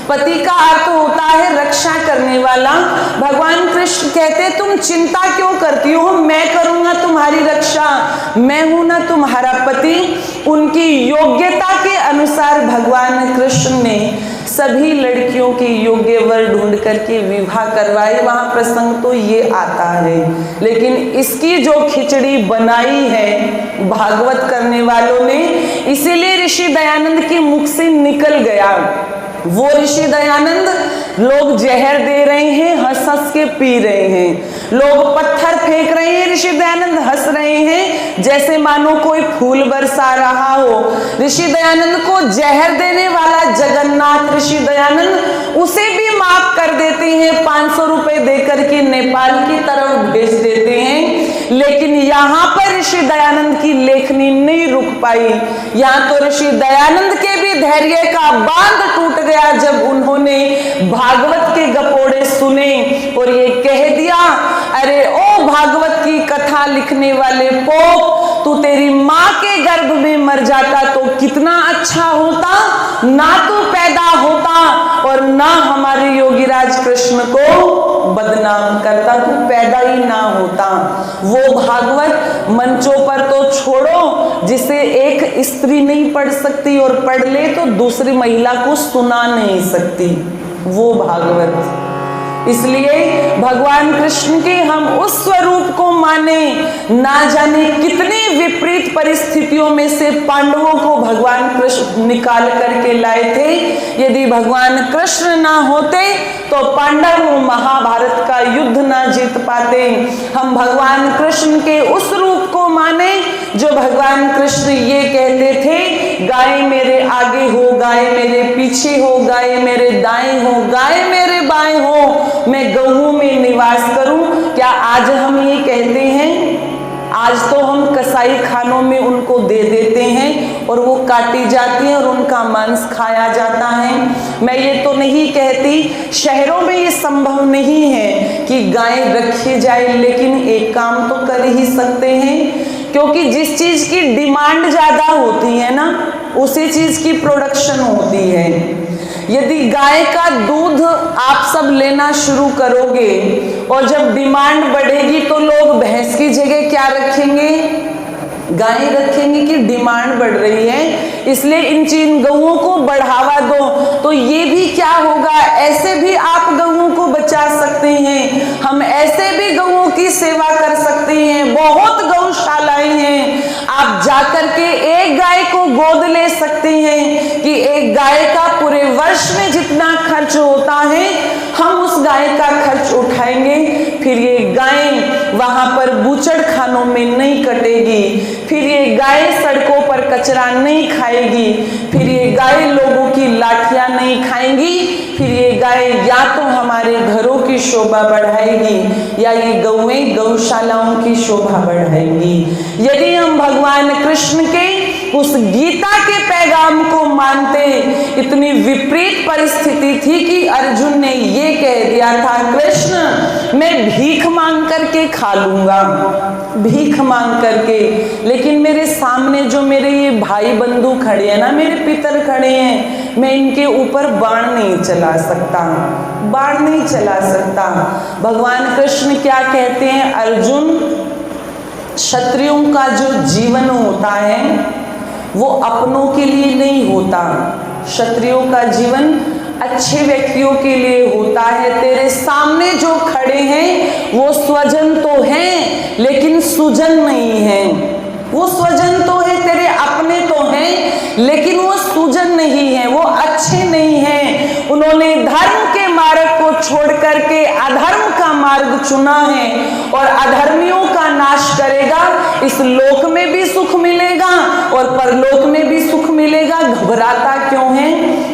पति का अर्थ होता है रक्षा करने वाला। भगवान कृष्ण कहते तुम चिंता क्यों करती हो, मैं करूंगा तुम्हारी रक्षा, मैं हूं ना तुम्हारा पति। उनकी योग्यता के अनुसार भगवान कृष्ण ने सभी लड़कियों की योग्य वर ढूंढ करके विवाह करवाए। वहां प्रसंग तो ये आता है, लेकिन इसकी जो खिचड़ी बनाई है भागवत करने वालों ने, इसीलिए ऋषि दयानंद के मुख से निकल गया। वो ऋषि दयानंद लोग जहर दे रहे हैं, हंस हंस के पी रहे हैं, लोग पत्थर फेंक रहे हैं, ऋषि दयानंद हंस रहे हैं जैसे मानो कोई फूल बरसा रहा हो। ऋषि दयानंद को जहर देने वाला जगन्नाथ ऋषि दयानंद उसे भी माफ कर देते हैं, 500 रुपए देकर के नेपाल की तरफ भेज देते हैं। लेकिन यहाँ पर ऋषि दयानंद की लेखनी नहीं रुक पाई। यहाँ तो ऋषि दयानंद के भी धैर्य का बांध टूट गया जब उन्होंने भागवत के गपोड़े सुने और ये कह दिया, अरे ओ भागवत की कथा लिखने वाले पोप, तू तेरी माँ के गर्भ में मर जाता तो कितना अच्छा होता, ना तू पैदा होता और ना हमारे योगीराज कृष्ण को बदनाम करता, तू पैदा ही ना होता। वो भागवत मंचों पर तो छोड़ो, जिसे एक स्त्री नहीं पढ़ सकती और पढ़ ले तो दूसरी महिला को सुना नहीं सकती, वो भागवत। इसलिए भगवान कृष्ण के हम उस स्वरूप को माने। ना जाने कितनी विपरीत परिस्थितियों में से पांडवों को भगवान कृष्ण निकाल करके लाए थे। यदि भगवान कृष्ण ना होते तो पांडव महाभारत का युद्ध ना जीत पाते। हम भगवान कृष्ण के उस रूप को माने जो भगवान कृष्ण ये कहते थे, गाय मेरे आगे हो, गाय मेरे पीछे हो, गाय मेरे दाएं हो, गाय मेरे बाएं हो, मैं गऊ में निवास करूं। क्या आज हम ये कहते हैं? आज तो हम कसाई खानों में उनको दे देते हैं और वो काटी जाती है और उनका मांस खाया जाता है। मैं ये तो नहीं कहती शहरों में ये संभव नहीं है कि गाय रखी जाए, लेकिन एक काम तो कर ही सकते हैं, क्योंकि जिस चीज की डिमांड ज्यादा होती है ना, उसी चीज की प्रोडक्शन होती है। यदि गाय का दूध आप सब लेना शुरू करोगे और जब डिमांड बढ़ेगी तो लोग भैंस की जगह क्या रखेंगे? गाय रखेंगे कि डिमांड बढ़ रही है, इसलिए इन गऊओं को बढ़ावा दो। तो ये भी क्या होगा, ऐसे भी आप गऊओं को बचा सकते हैं, हम ऐसे भी गऊओं की सेवा कर सकते हैं। बहुत गौशालाएं हैं, आप जाकर के एक गाय को गोद ले सकते हैं कि एक गाय का पूरे वर्ष में जितना खर्च होता है हम उस गाय का खर्च उठाएंगे। फिर ये गाय वहां पर बूचड़ खानों में नहीं कटेगी, फिर ये गाय सड़कों पर कचरा नहीं खाएगी, फिर ये गाय लोगों की लाठियां नहीं खाएंगी, फिर ये गाय या तो हमारे घरों की शोभा बढ़ाएगी या ये गौएं गौशालाओं की शोभा बढ़ाएंगी। यदि हम भगवान कृष्ण के उस गीता के पैगाम को मानते, इतनी विपरीत परिस्थिति थी कि अर्जुन ने ये कह दिया था, कृष्ण मैं भीख मांग करके खा लूंगा, भीख मांग करके, लेकिन मेरे सामने जो मेरे ये भाई बंधु खड़े हैं ना, मेरे पितर खड़े हैं, मैं इनके ऊपर बाण नहीं चला सकता, बाण नहीं चला सकता। भगवान कृष्ण क्या कहते हैं, अर्जुन क्षत्रियों का जो जीवन होता है वो अपनों के लिए नहीं होता, क्षत्रियों का जीवन अच्छे व्यक्तियों के लिए होता है। तेरे सामने जो खड़े हैं वो स्वजन तो हैं लेकिन सुजन नहीं है, वो स्वजन तो है, तेरे अपने तो हैं लेकिन वो सुजन नहीं है, वो अच्छे नहीं हैं। उन्होंने धर्म के मार्ग को छोड़ करके अधर्म का मार्ग चुना है और अधर्मियों का नाश करेगा। इस लोक में भी सुख मिलेगा और परलोक में भी सुख मिलेगा, घबराता क्यों है?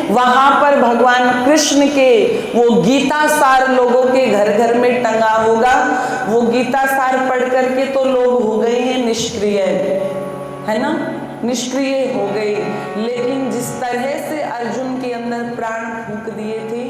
वहां पर भगवान कृष्ण के वो गीता सार लोगों के घर घर में टंगा होगा। वो गीता सार पढ़ करके तो लोग हो गए हैं निष्क्रिय, है ना, निष्क्रिय हो गए। लेकिन जिस तरह से अर्जुन के अंदर प्राण फूंक दिए थे